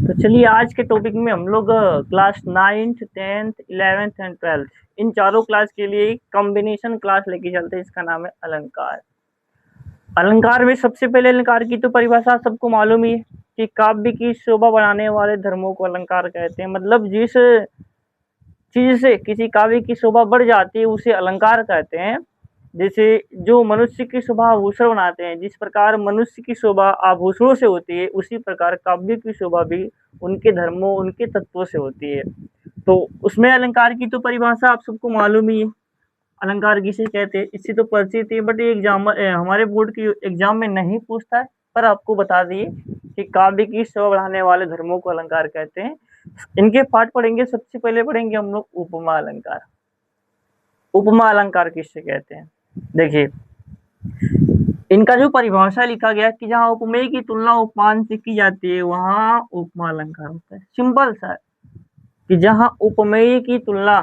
तो चलिए आज के टॉपिक में हम लोग class 9th 10th 11th and 12th इन चारों क्लास के लिए कॉम्बिनेशन क्लास लेके चलते हैं। इसका नाम है अलंकार। अलंकार में सबसे पहले अलंकार की तो परिभाषा सबको मालूम ही है कि काव्य की शोभा बढ़ाने वाले धर्मों को अलंकार कहते हैं। मतलब जिस चीज से किसी काव्य की शोभा बढ़ जाती है उसे अलंकार कहते हैं। जैसे जो मनुष्य की शोभा आभूषण बनाते हैं, जिस प्रकार मनुष्य की शोभा आभूषणों से होती है उसी प्रकार काव्य की शोभा भी उनके धर्मों उनके तत्वों से होती है। तो उसमें अलंकार की तो परिभाषा आप सबको मालूम ही है, अलंकार किसे कहते हैं इससे तो परिचित है। बट ये एग्जाम हमारे बोर्ड की एग्जाम में नहीं पूछता है, पर आपको बता दिए कि काव्य की शोभा बढ़ाने वाले धर्मों को अलंकार कहते हैं। इनके पाठ पढ़ेंगे। सबसे पहले पढ़ेंगे हम लोग उपमा अलंकार। उपमा अलंकार किससे कहते हैं? देखिए इनका जो परिभाषा लिखा गया कि जहाँ उपमेय की तुलना उपमान से की जाती है वहां उपमा अलंकार होता है। सिंपल सा है कि जहाँ उपमेय की तुलना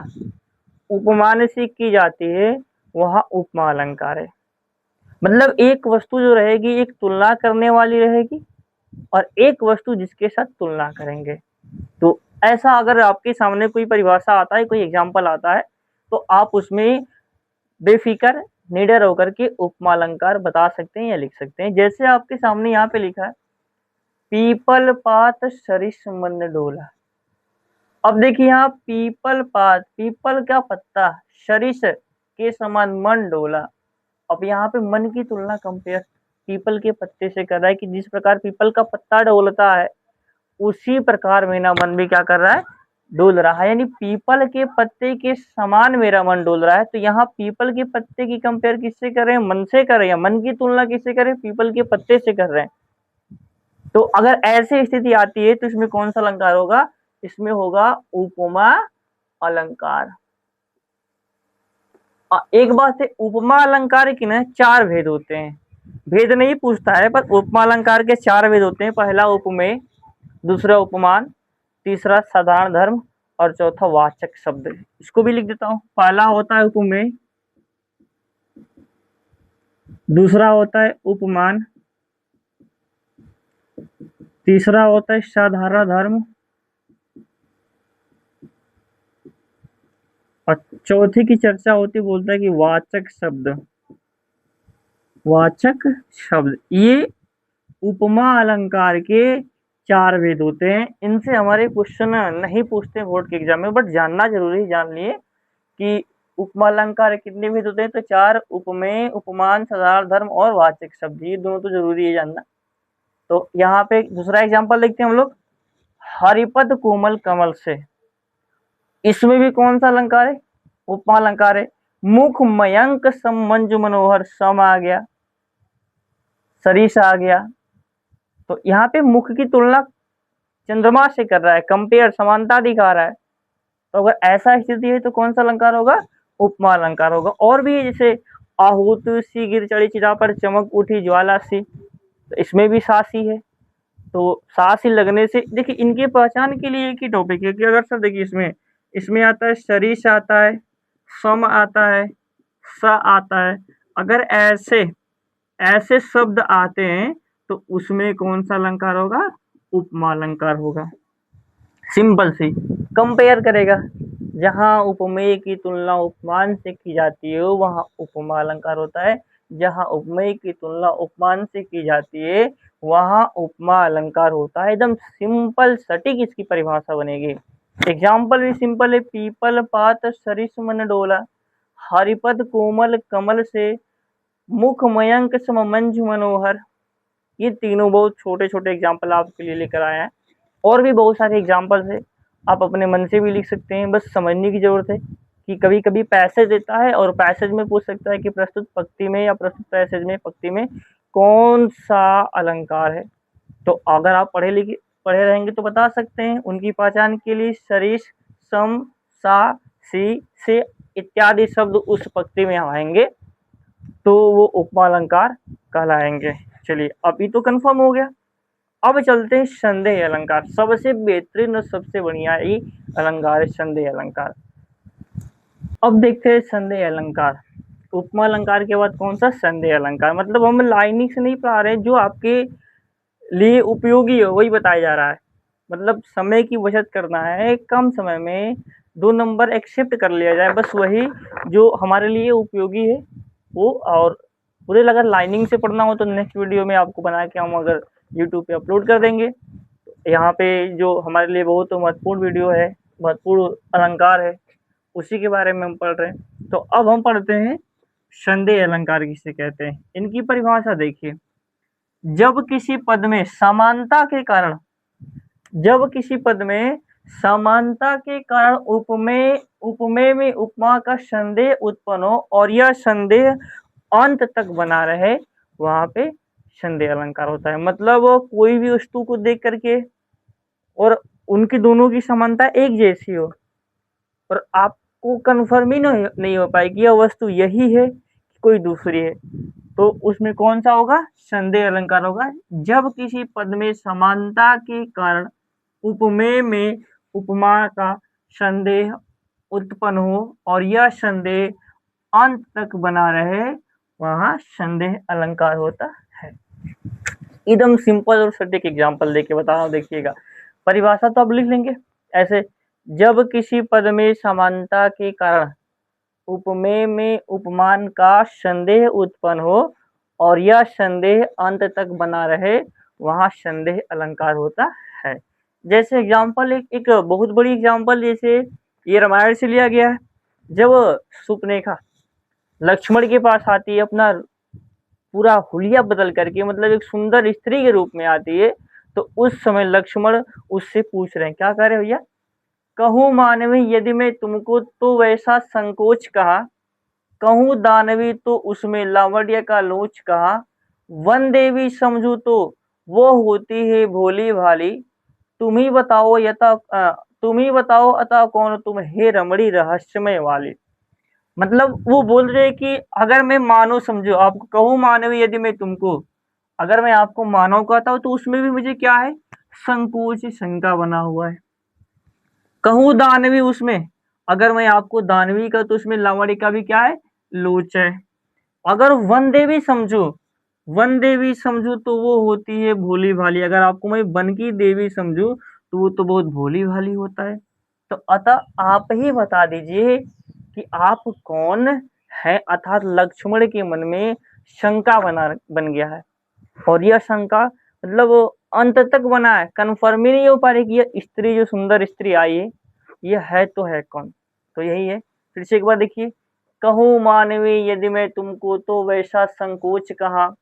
उपमान से की जाती है वहां उपमा अलंकार है। मतलब एक वस्तु जो रहेगी एक तुलना करने वाली रहेगी और एक वस्तु जिसके साथ तुलना करेंगे। तो ऐसा अगर आपके सामने कोई परिभाषा आता है, कोई एग्जाम्पल आता है, तो आप उसमें बेफिक्र निडर होकर के उपमा अलंकार बता सकते हैं या लिख सकते हैं। जैसे आपके सामने यहाँ पे लिखा है पीपल पात सरिस मन डोला। अब देखिए यहाँ पीपल पात, पीपल का पत्ता सरिस के समान मन डोला। अब यहाँ पे मन की तुलना कंपेयर पीपल के पत्ते से कर रहा है कि जिस प्रकार पीपल का पत्ता डोलता है उसी प्रकार मेरा मन भी क्या कर रहा है, डोल रहा है। यानी पीपल के पत्ते के समान मेरा मन डोल रहा है। तो यहाँ पीपल के पत्ते की कंपेयर किससे कर रहे हैं? मन से कर रहे हैं। मन की तुलना किससे कर रहे हैं? पीपल के पत्ते से कर रहे हैं। तो अगर ऐसी स्थिति आती है तो इसमें कौन सा अलंकार होगा? इसमें होगा उपमा अलंकार। एक बात है, उपमा अलंकार के ना 4 भेद होते हैं। भेद नहीं पूछता है पर उपमा अलंकार के 4 भेद होते हैं। पहला उपमेय, दूसरा उपमान, तीसरा साधारण धर्म और चौथा वाचक शब्द। इसको भी लिख देता हूँ। पहला होता है उपमेय, दूसरा होता है उपमान, तीसरा होता है साधारण धर्म और चौथे की चर्चा होती बोलता है कि वाचक शब्द। वाचक शब्द ये उपमा अलंकार के 4 भेद होते हैं। इनसे हमारे क्वेश्चन नहीं पूछते बोर्ड के एग्जाम में, बट जानना जरूरी। जान लिए कि उपमा अलंकार कितने भेद होते हैं? तो 4, उपमेय, उपमान, साधारण धर्म और वाचक शब्द। ये दोनों तो जरूरी है जानना। तो यहाँ पे दूसरा एग्जाम्पल देखते हैं हम लोग, हरिपद कोमल कमल से। इसमें भी कौन सा अलंकार है? उपमा अलंकार है। मुख मयंक सम मंजु मनोहर, सम आ गया, सरिस आ गया। तो यहाँ पे मुख की तुलना चंद्रमा से कर रहा है, कंपेयर, समानता दिखा रहा है। तो अगर ऐसा स्थिति है तो कौन सा अलंकार होगा? उपमा अलंकार होगा। और भी जैसे आहूत सी गिर चढ़ी चिता पर चमक उठी ज्वाला सी, तो इसमें भी सासी है। तो सासी लगने से देखिए इनकी पहचान के लिए एक ही टॉपिक है कि अगर सर देखिए इसमें आता है सरिस आता है, सम आता है, स आता है। अगर ऐसे शब्द आते हैं तो उसमें कौन सा अलंकार होगा? उपमा अलंकार होगा। सिंपल सी कंपेयर करेगा। जहां उपमेय की तुलना उपमान से की जाती है वहां उपमा अलंकार होता है। जहां उपमेय की तुलना उपमान से की जाती है वहां उपमा अलंकार होता है। एकदम सिंपल सटीक इसकी परिभाषा बनेगी। एग्जाम्पल भी सिंपल है, पीपल पात सरिस मन डोला, हरिपद कोमल कमल से, मुख मयंक सम मंजु मनोहर। ये तीनों बहुत छोटे छोटे एग्जाम्पल आपके लिए लेकर आए हैं। और भी बहुत सारे एग्जाम्पल्स है, आप अपने मन से भी लिख सकते हैं। बस समझने की जरूरत है कि कभी कभी पैसेज देता है और पैसेज में पूछ सकता है कि प्रस्तुत पंक्ति में या प्रस्तुत पैसेज में पंक्ति में कौन सा अलंकार है। तो अगर आप पढ़े रहेंगे तो बता सकते हैं। उनकी पहचान के लिए सरिस, सम, सा, सी, से इत्यादि शब्द उस पंक्ति में आएंगे तो वो उपमा अलंकार कहलाएंगे। चलिए अब ये तो कंफर्म हो गया। अब चलते हैं संदेह अलंकार। सबसे बेहतरीन और सबसे बढ़िया ही अलंकार है संदेह अलंकार। अब देखते हैं संदेह अलंकार। उपमा अलंकार के बाद कौन सा? संदेह अलंकार। मतलब हम लाइनिंग से नहीं पढ़ा रहे, जो आपके लिए उपयोगी है वही बताया जा रहा है। मतलब समय की बचत करना है, कम समय में 2 नंबर एक्सेप्ट कर लिया जाए, बस वही जो हमारे लिए उपयोगी है वो। और पूरे अगर लाइनिंग से पढ़ना हो तो नेक्स्ट वीडियो में आपको बना के हम अगर यूट्यूब पे अपलोड कर देंगे। यहाँ पे जो हमारे लिए बहुत महत्वपूर्ण वीडियो है, महत्वपूर्ण अलंकार है, उसी के बारे में हम पढ़ रहे हैं। तो अब हम पढ़ते हैं संदेह अलंकार किसे कहते हैं। इनकी परिभाषा देखिए, जब किसी पद में समानता के कारण, जब किसी पद में समानता के कारण उपमेय उपमेय में उपमा का संदेह उत्पन्न हो और यह संदेह अंत तक बना रहे, वहां पे संदेह अलंकार होता है। मतलब कोई भी वस्तु को देख करके और उनकी दोनों की समानता एक जैसी हो और आपको कंफर्म ही नहीं हो पाए कि यह वस्तु यही है कि कोई दूसरी है, तो उसमें कौन सा होगा? संदेह अलंकार होगा। जब किसी पद में समानता के कारण उपमेय में उपमा का संदेह उत्पन्न हो और यह संदेह अंत तक बना रहे, वहां संदेह अलंकार होता है। एकदम सिंपल और सटीक एग्जांपल देके बता रहा हूँ, देखिएगा। परिभाषा तो अब लिख लेंगे ऐसे, जब किसी पद में समानता के कारण उपमेय में उपमान का संदेह उत्पन्न हो और यह संदेह अंत तक बना रहे, वहां संदेह अलंकार होता है। जैसे एग्जाम्पल, एक बहुत बड़ी एग्जाम्पल, जैसे ये रामायण से लिया गया है। जब सुपनेखा लक्ष्मण के पास आती है, अपना पूरा हुलिया बदल करके, मतलब एक सुंदर स्त्री के रूप में आती है, तो उस समय लक्ष्मण उससे पूछ रहे हैं, क्या कह रहे भैया? कहूँ मानवी यदि मैं तुमको तो वैसा संकोच कहा, कहूँ दानवी तो उसमें लावण्य का लोच कहा, वन देवी समझू तो वो होती है भोली भाली, तुम ही बताओ तुम ही बताओ अतः कौन तुम हे रमणी रहस्यमय वाली। मतलब वो बोल रहे हैं कि अगर मैं मानो समझो, आपको कहूँ मानवी यदि मैं तुमको, अगर मैं आपको मानव कहता हूँ तो उसमें भी मुझे क्या है? संकोच, शंका बना हुआ है। कहूँ दानवी, उसमें अगर मैं आपको दानवी का, तो उसमें लावण्य का भी क्या है? लोच है। अगर वन देवी समझो, वन देवी समझू तो वो होती है भोली भाली, अगर आपको मैं वन की देवी समझू तो वो तो बहुत भोली भाली होता है। तो अतः आप ही बता दीजिए कि आप कौन है। अर्थात लक्ष्मण के मन में शंका बन गया है, और यह शंका मतलब अंत तक बना है, कंफर्म ही नहीं हो पा रही कि यह स्त्री, जो सुंदर स्त्री आई है, यह है तो है कौन? तो यही है। फिर से एक बार देखिए, कहूँ मानवी यदि मैं तुमको तो वैसा संकोच कहा,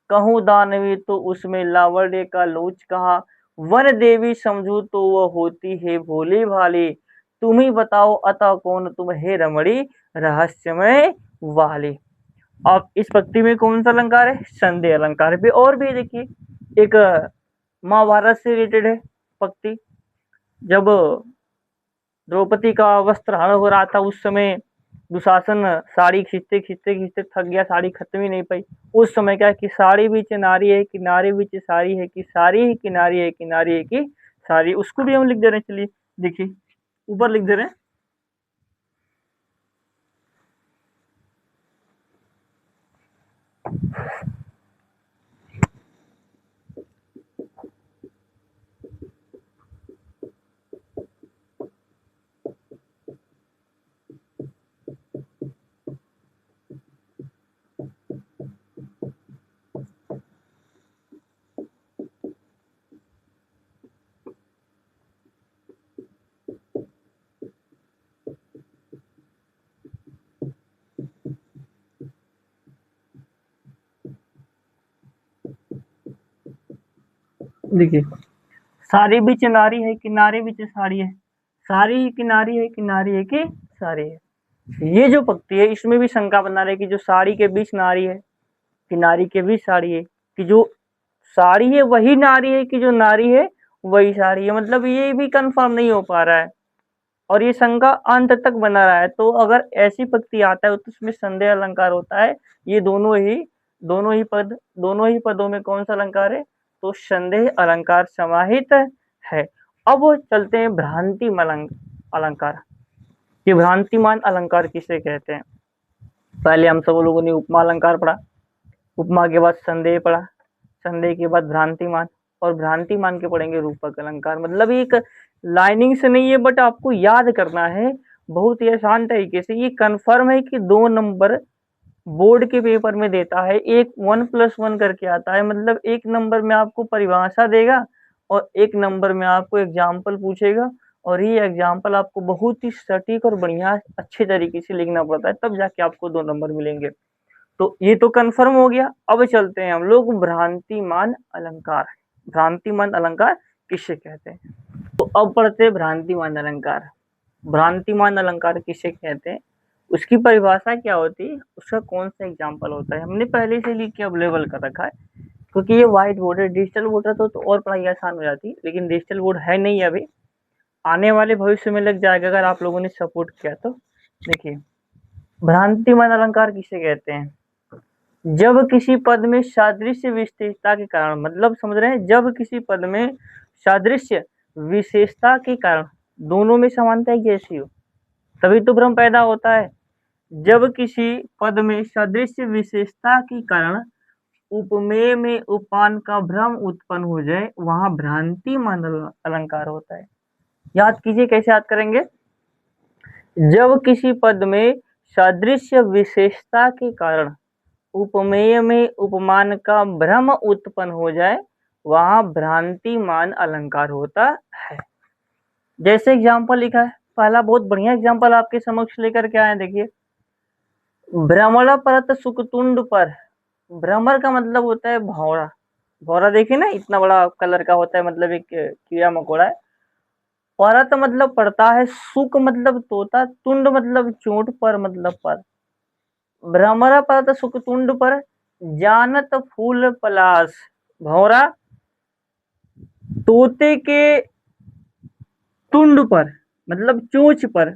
कहूँ दानवी तो उसमें लावण्य का लोच कहा, वन देवी समझू तो वह होती है भोली भाली, तुम ही बताओ अतः कौन तुम हे रमणी रहस्यमय वाली। अब इस पंक्ति में कौन सा अलंकार है? संदेह अलंकार पे। और भी देखिए, एक महाभारत से रिलेटेड है पंक्ति। जब द्रौपदी का वस्त्र हरण हो रहा था, उस समय दुशासन साड़ी खींचते खींचते खींचते थक गया, साड़ी खत्म ही नहीं पाई। उस समय क्या कि साड़ी बीच नारी है, कि नारी बीच साड़ी है, कि साड़ी है कि नारी है, कि नारी है कि साड़ी। उसको भी हम लिख दे रहे हैं, चलिए देखिए ऊपर लिख दे रहे हैं। देखिए, साड़ी बीच नारी है, कि नारी बीच साड़ी है, साड़ी है कि नारी है, कि नारी है कि साड़ी है। ये जो पंक्ति है, इसमें भी शंका बना रहे कि जो साड़ी के बीच नारी है, कि नारी के बीच साड़ी है, कि जो साड़ी है वही नारी है, कि जो नारी है वही साड़ी है। मतलब ये भी कंफर्म नहीं हो पा रहा है और ये शंका अंत तक बना रहा है। तो अगर ऐसी पंक्ति आता है तो उसमें संदेह अलंकार होता है। ये दोनों ही पदों में कौन सा अलंकार है? तो संदेह अलंकार समाहित है। अब चलते हैं भ्रांतिमान अलंकार। ये भ्रांतिमान अलंकार किसे कहते हैं? पहले हम सब लोगों ने उपमा अलंकार पढ़ा, उपमा के बाद संदेह पढ़ा, संदेह के बाद भ्रांतिमान, और भ्रांति मान के पढ़ेंगे रूपक अलंकार। मतलब एक लाइनिंग से नहीं है, बट आपको याद करना है बहुत ही आसान तरीके से। ये कन्फर्म है कि 2 नंबर बोर्ड के पेपर में देता है। एक 1+1 करके आता है, मतलब एक नंबर में आपको परिभाषा देगा और एक नंबर में आपको एग्जाम्पल पूछेगा, और ये एग्जाम्पल आपको बहुत ही सटीक और बढ़िया अच्छे तरीके से लिखना पड़ता है, तब जाके आपको 2 नंबर मिलेंगे। तो ये तो कंफर्म हो गया। अब चलते हैं हम लोग भ्रांतिमान अलंकार। भ्रांतिमान अलंकार किसे कहते हैं? तो अब पढ़ते हैं भ्रांतिमान अलंकार। भ्रांतिमान अलंकार किसे कहते हैं, उसकी परिभाषा क्या होती है, उसका कौन सा एग्जाम्पल होता है, हमने पहले से लिख के अवेलेबल कर रखा है। क्योंकि ये व्हाइट बोर्ड है, डिजिटल बोर्ड है तो और पढ़ाई आसान हो जाती, लेकिन डिजिटल बोर्ड है नहीं अभी, आने वाले भविष्य में लग जाएगा अगर आप लोगों ने सपोर्ट किया तो। देखिए, भ्रांतिमान अलंकार किसे कहते हैं? जब किसी पद में सादृश्य विशेषता के कारण, मतलब समझ रहे हैं, जब किसी पद में सादृश्य विशेषता के कारण दोनों में समानता एक जैसी हो, तभी तो भ्रम पैदा होता है। जब किसी पद में सादृश्य विशेषता के कारण उपमेय में उपान का भ्रम उत्पन्न हो जाए, वहां भ्रांतिमान अलंकार होता है। याद कीजिए, कैसे याद करेंगे? जब किसी पद में सादृश्य विशेषता के कारण उपमेय में उपमान का भ्रम उत्पन्न हो जाए, वहां भ्रांतिमान अलंकार होता है। जैसे एग्जाम्पल लिखा है, पहला बहुत बढ़िया एग्जाम्पल आपके समक्ष लेकर के आए। देखिए, भ्रमण परत सुकतुंड पर। भ्रमर का मतलब होता है भौरा। भौरा देखिए ना, इतना बड़ा कलर का होता है, मतलब एक कीड़ा मकोड़ा है। परत मतलब पड़ता है, सुक मतलब तोता, तुंड मतलब चोट, पर मतलब पर। भ्रमर परत सुकतुंड पर जानत फूल पलाश। भौरा तोते के तुंड पर मतलब चोंच पर,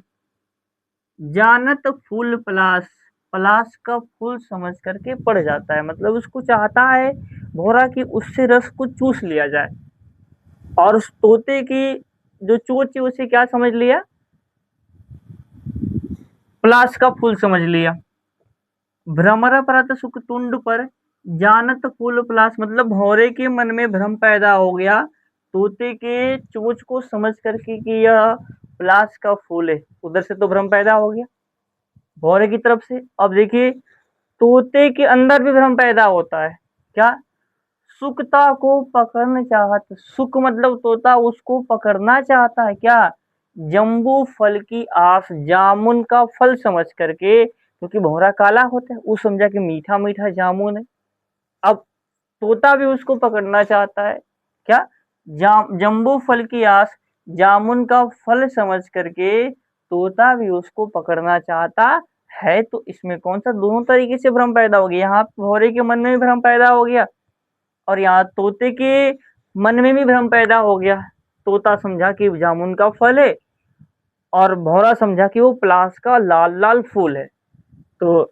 जानत फूल पलाश, पलाश का फूल समझ करके पड़ जाता है। मतलब उसको चाहता है भौरा कि उससे रस को चूस लिया जाए, और उस तोते की जो चोंच है उसे क्या समझ लिया? पलाश का फूल समझ लिया। भ्रमर परत सुकतुंड पर जानत फूल पलाश, मतलब भौरे के मन में भ्रम पैदा हो गया तोते के चोंच को समझ करके कि यह पलाश का फूल है। उधर से तो भ्रम पैदा हो गया भौरे की तरफ से। अब देखिए, तोते के अंदर भी भ्रम पैदा होता है। क्या? सुकता को पकड़ना चाहता, सुक मतलब तोता, उसको पकड़ना चाहता है। क्या? जम्बू फल की आस, जामुन का फल समझ करके, क्योंकि भौरा काला होता है, वो समझा कि मीठा मीठा जामुन है। अब तोता भी उसको पकड़ना चाहता है। क्या? जम्बू फल की आस, जामुन का फल समझ करके तोता भी उसको पकड़ना चाहता है। तो इसमें कौन सा, दोनों तरीके से भ्रम पैदा हो गया। यहाँ भौरे के मन में भी भ्रम पैदा हो गया, और यहाँ तोते के मन में भी भ्रम पैदा हो गया। तोता समझा कि जामुन का फल है, और भौरा समझा कि वो पलाश का लाल लाल फूल है। तो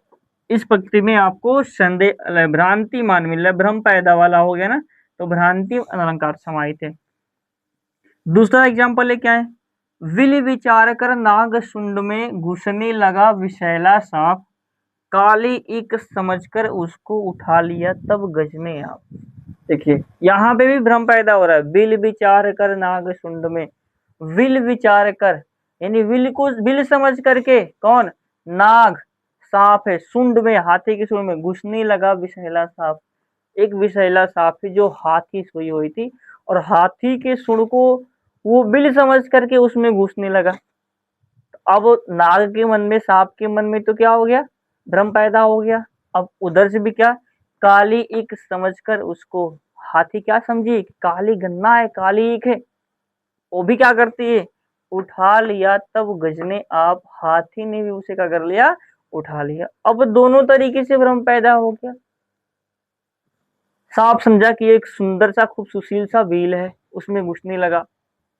इस पंक्ति में आपको संदेह, भ्रांति मान मिल रहा है, भ्रम पैदा वाला हो गया ना, तो भ्रांति अलंकार समाहित है। दूसरा एग्जाम्पल है, क्या है? विल विचार कर नाग शुंड में घुसने लगा विषैला सांप, काली ईख समझकर उसको उठा लिया तब गजने आप। देखिए, यहाँ पे भी भ्रम पैदा हो रहा है। विल विचार कर नाग शुंड में, विल विचार कर यानी विल को विल समझ करके, कौन? नाग, सांप है, शुंड में हाथी के शुंड में घुसने लगा विषैला सांप। एक विषैला सांप है जो हाथी सोई हुई थी, और हाथी के शुंड को वो बिल समझ करके उसमें घुसने लगा। अब नाग के मन में, सांप के मन में तो क्या हो गया? भ्रम पैदा हो गया। अब उधर से भी क्या? काली ईख समझकर उसको, हाथी क्या समझी? काली गन्ना है, काली ईख है। वो भी क्या करती है? उठा लिया तब गजने आप, हाथी ने भी उसे क्या कर लिया? उठा लिया। अब दोनों तरीके से भ्रम पैदा हो गया। सांप समझा कि एक सुंदर सा खूब सुशील सा व्हील है, उसमें घुसने लगा,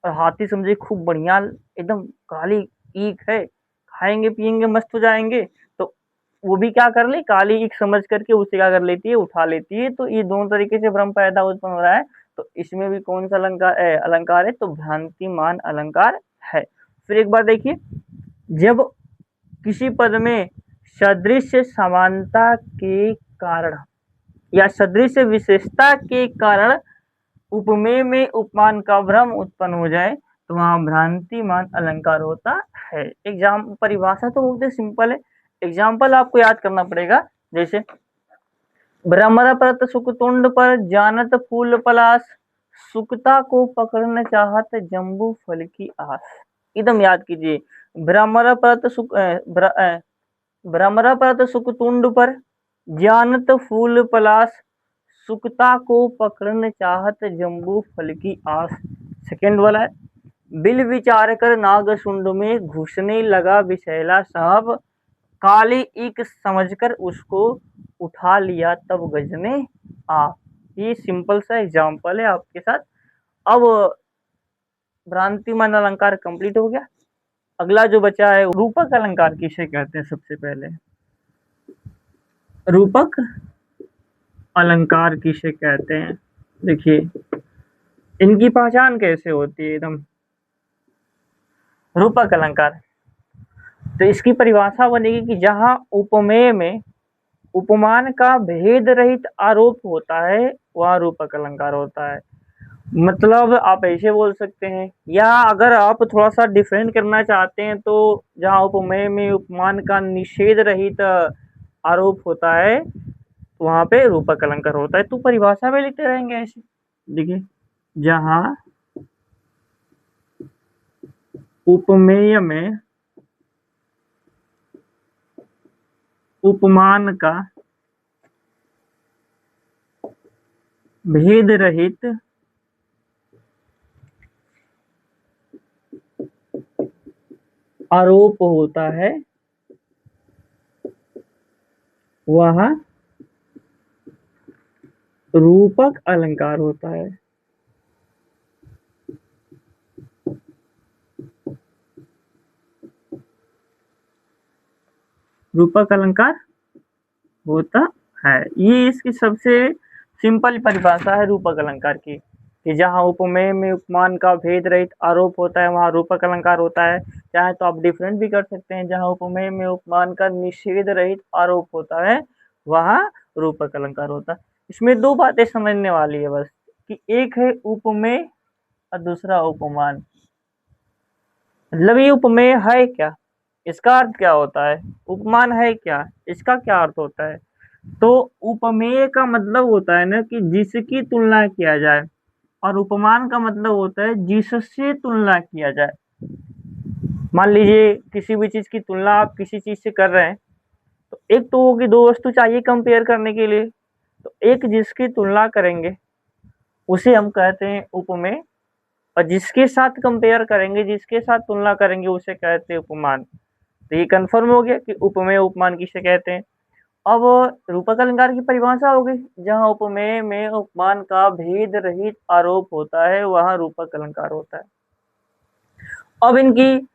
और हाथी समझे खूब बढ़िया एकदम काली ईख है, खाएंगे पिएंगे मस्त हो जाएंगे। तो वो भी क्या कर ले? काली ईख समझ करके उसे क्या कर लेती है? उठा लेती है। तो ये दोनों तरीके से भ्रम पैदा उत्पन्न हो रहा है। तो इसमें भी कौन सा अलंकार है? तो भ्रांतिमान अलंकार है। फिर एक बार देखिए, जब किसी पद में सदृश्य समानता के कारण या सदृश विशेषता के कारण उपमेय में उपमान का भ्रम उत्पन्न हो जाए तो वहां भ्रांतिमान अलंकार होता है। एग्जाम परिभाषा तो बहुत सिंपल है, एग्जाम्पल आपको याद करना पड़ेगा। जैसे भ्रमर परत सुकतुंड पर जानत फूल पलास, सुकता को पकड़ना चाहत जम्बू फल की आस। एकदम याद कीजिए, भ्रमर परत भ्रमर परत सुकतुंड पर जानत फूल पलास, सुकता को पकड़न चाहत जम्बू फल की आस। सेकेंड वाला है, बिल विचार कर नाग शुंड में घुसने लगा विषैला सांप, काली ईक समझकर उसको उठा लिया तब गजने आ। ये सिंपल सा एग्जाम्पल है आपके साथ। अब भ्रांतिमान अलंकार कंप्लीट हो गया। अगला जो बचा है रूपक अलंकार किसे कहते हैं। सबसे पहले रूपक अलंकार किसे कहते हैं, देखिए इनकी पहचान कैसे होती है। एकदम रूपक अलंकार, तो इसकी परिभाषा बनेगी कि जहां उपमेय में उपमान का भेद रहित आरोप होता है वह रूपक अलंकार होता है। मतलब आप ऐसे बोल सकते हैं, या अगर आप थोड़ा सा डिफरेंट करना चाहते हैं तो जहां उपमेय में उपमान का निषेध रहित आरोप होता है वहां पे रूपक अलंकार होता है। तो परिभाषा में लिखते रहेंगे ऐसे, देखिए जहां उपमेय में उपमान का भेद रहित आरोप होता है वह रूपक अलंकार होता है। रूपक अलंकार होता है, ये इसकी सबसे सिंपल परिभाषा है रूपक अलंकार की, कि जहां उपमेय में उपमान का भेद रहित आरोप होता है वहां रूपक अलंकार होता है। चाहे तो आप डिफरेंट भी कर सकते हैं, जहां उपमेय में उपमान का निषेध रहित आरोप होता है वहां रूपक अलंकार होता है। इसमें दो बातें समझने वाली है बस, कि एक है उपमेय और दूसरा उपमान। मतलब ये उपमेय है क्या, इसका अर्थ क्या होता है, उपमान है क्या, इसका क्या अर्थ होता है। तो उपमेय का मतलब होता है ना कि जिसकी तुलना किया जाए, और उपमान का मतलब होता है जिससे तुलना किया जाए। मान लीजिए किसी भी चीज की तुलना आप किसी चीज से कर रहे हैं, तो एक तो होगी, दो वस्तु चाहिए कंपेयर करने के लिए, तो एक जिसकी तुलना करेंगे उसे हम कहते हैं उपमेय, और जिसके साथ कंपेयर करेंगे, जिसके साथ तुलना करेंगे उसे कहते हैं उपमान। तो ये कंफर्म हो गया कि उपमेय उपमान किसे कहते हैं। अब रूपक अलंकार की परिभाषा हो गई, जहां उपमेय में उपमान का भेद रहित आरोप होता है वहां रूपक अलंकार होता है। अब इनकी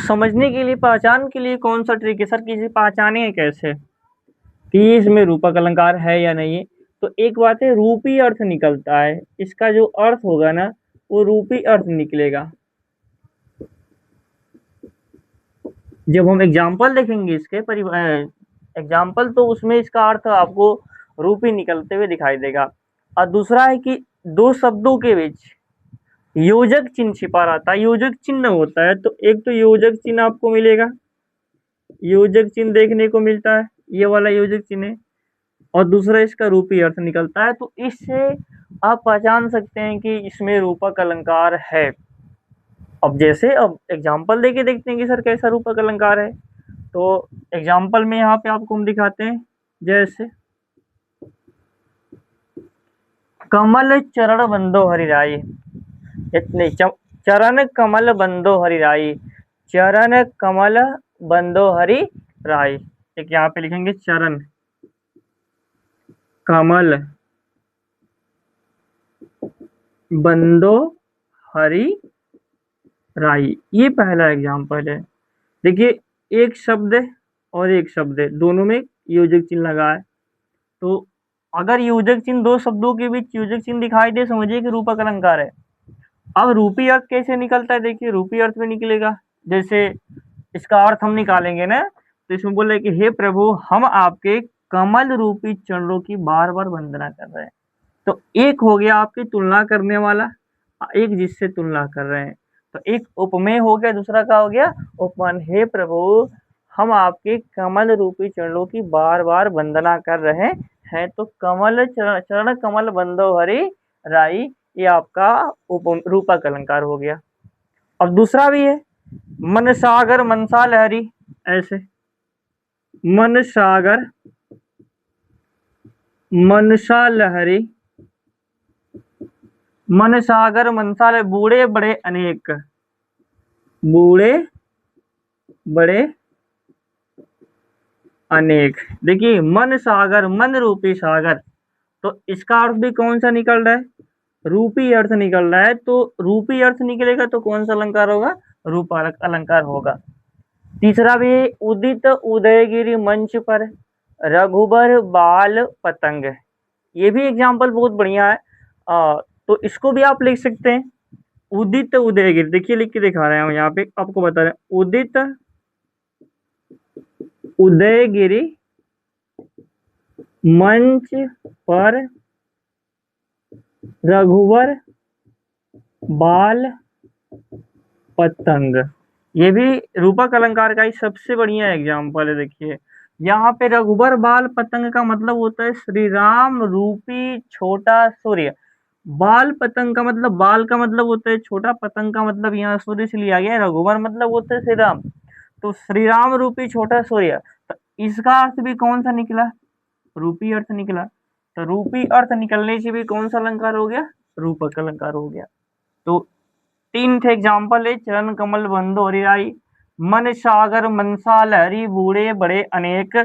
समझने के लिए, पहचान के लिए कौन सा ट्रिक है सर, किसी पहचाने कैसे कि इसमें रूपक अलंकार है या नहीं है। तो एक बात है, रूपी अर्थ निकलता है, इसका जो अर्थ होगा ना वो रूपी अर्थ निकलेगा। जब हम एग्जाम्पल देखेंगे इसके एग्जाम्पल, तो उसमें इसका अर्थ आपको रूपी निकलते हुए दिखाई देगा। और दूसरा है कि दो शब्दों के बीच योजक चिन्ह छिपा रहता है, योजक चिन्ह होता है। तो एक तो योजक चिन्ह आपको मिलेगा, योजक चिन्ह देखने को मिलता है, ये वाला योजक चिन्ह है, और दूसरा इसका रूपी अर्थ निकलता है। तो इससे आप पहचान सकते हैं कि इसमें रूपक अलंकार है। अब जैसे अब एग्जाम्पल देके देखते हैं कि सर कैसा रूपक अलंकार है। तो एग्जाम्पल में यहाँ पे आपको हम दिखाते हैं, जैसे कमल चरण बंदो हरिराई, इतने चरण कमल बंदो हरिराई, चरण कमल बंदो हरि राई। एक यहाँ पे लिखेंगे चरण कमल बंदो हरि राई, ये पहला एग्जाम्पल है। देखिए एक शब्द है और एक शब्द है, दोनों में योजक चिन्ह लगा है। तो अगर योजक चिन्ह, दो शब्दों के बीच योजक चिन्ह दिखाई दे, समझिए कि रूपक अलंकार है। अब रूपी अर्थ कैसे निकलता है, देखिए रूपी अर्थ में निकलेगा, जैसे इसका अर्थ हम निकालेंगे ना, तो इसमें बोले कि हे प्रभु हम आपके कमल रूपी चरणों की बार बार वंदना कर रहे हैं। तो एक हो गया आपकी तुलना करने वाला, एक जिससे तुलना कर रहे हैं। तो एक उपमेय हो गया, दूसरा क्या हो गया उपमान। हे प्रभु, हम आपके कमल रूपी चरणों की बार बार वंदना कर रहे हैं। तो कमल चरण कमल बंदो हरि राई, ये आपका रूपक अलंकार हो गया। अब दूसरा भी है, मन सागर मनसा लहरी, ऐसे मन सागर मनसा लहरी, मन सागर मनसा लहरी, बूढ़े बड़े अनेक, बूढ़े बड़े अनेक। देखिए मन सागर, मन रूपी सागर, तो इसका अर्थ भी कौन सा निकल रहा है, रूपी अर्थ निकल रहा है। तो रूपी अर्थ निकलेगा तो कौन सा अलंकार होगा, रूपालक अलंकार होगा। तीसरा भी, उदित उदयगिरि मंच पर रघुबर बाल पतंग, ये भी एग्जाम्पल बहुत बढ़िया है। तो इसको भी आप लिख सकते हैं, उदित उदयगिरि। देखिए लिख के दिखा रहे हैं हम यहाँ पे आपको बता रहे हैं, उदित उदयगिरि मंच पर रघुवर बाल पतंग, ये भी रूपक अलंकार का ही सबसे बढ़िया एग्जाम्पल है। देखिए यहाँ पे रघुबर बाल पतंग का मतलब होता है श्री राम रूपी छोटा सूर्य। बाल पतंग का मतलब, बाल का मतलब होता है छोटा, पतंग का मतलब यहाँ सूर्य से लिया गया है, रघुबर मतलब होता है श्री राम। तो श्री राम रूपी छोटा सूर्य, तो इसका अर्थ भी कौन सा निकला, रूपी अर्थ निकला। तो रूपी अर्थ निकलने से भी कौन सा अलंकार हो गया, रूपक अलंकार हो गया। तो तीन थे एग्जाम्पल है, चरण कमल बंधो हरिराई, मन सागर मनसा लहरी, बूढ़े बड़े अनेक,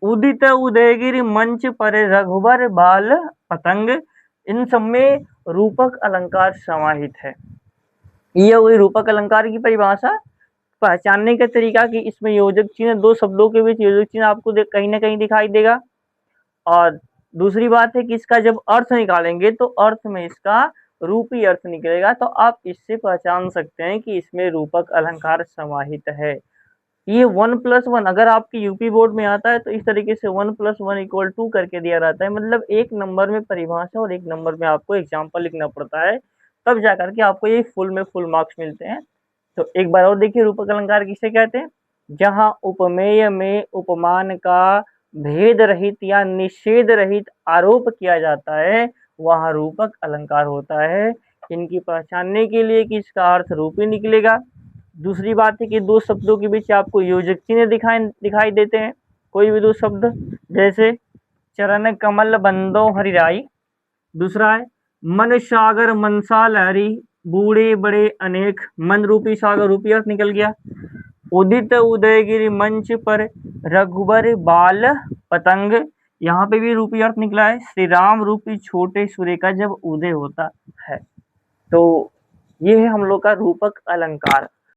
उदित उदयगिरि मंच पर रघुबर बाल पतंग। इन सब में रूपक अलंकार समाहित है। ये हुई रूपक अलंकार की परिभाषा। पहचानने का तरीका कि इसमें योजक चिन्ह, दो शब्दों के बीच योजक चिन्ह आपको कहीं ना कहीं दिखाई देगा। और दूसरी बात है कि इसका जब अर्थ निकालेंगे तो अर्थ में इसका रूपी अर्थ निकलेगा, तो आप इससे पहचान सकते हैं कि इसमें रूपक अलंकार समाहित है। ये 1+1 अगर आपके यूपी बोर्ड में आता है तो इस तरीके से 1+1 = 2 करके दिया रहता है, मतलब एक नंबर में परिभाषा और एक नंबर में आपको एग्जाम्पल लिखना पड़ता है, तब जाकर के आपको ये फुल में फुल मार्क्स मिलते हैं। तो एक बार और देखिए, रूपक अलंकार किसे कहते हैं, जहां उपमेय में उपमान का भेद रहित या निषेध रहित आरोप किया जाता है वहां रूपक अलंकार होता है। इनकी पहचानने के लिए कि इसका अर्थ रूपी निकलेगा। दूसरी बात है कि दो शब्दों के बीच आपको योजक चिन्ह दिखाई देते हैं, कोई भी दो शब्द, जैसे चरण कमल बंदो हरिराई, दूसरा है मन सागर मनसा लहरी, बूढ़े बड़े अनेक, मन रूपी सागर रूपी अर्थ निकल गया। उदित उदयगिरि मंच पर रघुबर बाल पतंग, यहाँ पे भी रूपी अर्थ निकला है, श्री राम रूपी छोटे सूर्य का जब उदय होता है। तो ये है हम लोग का रूपक अलंकार।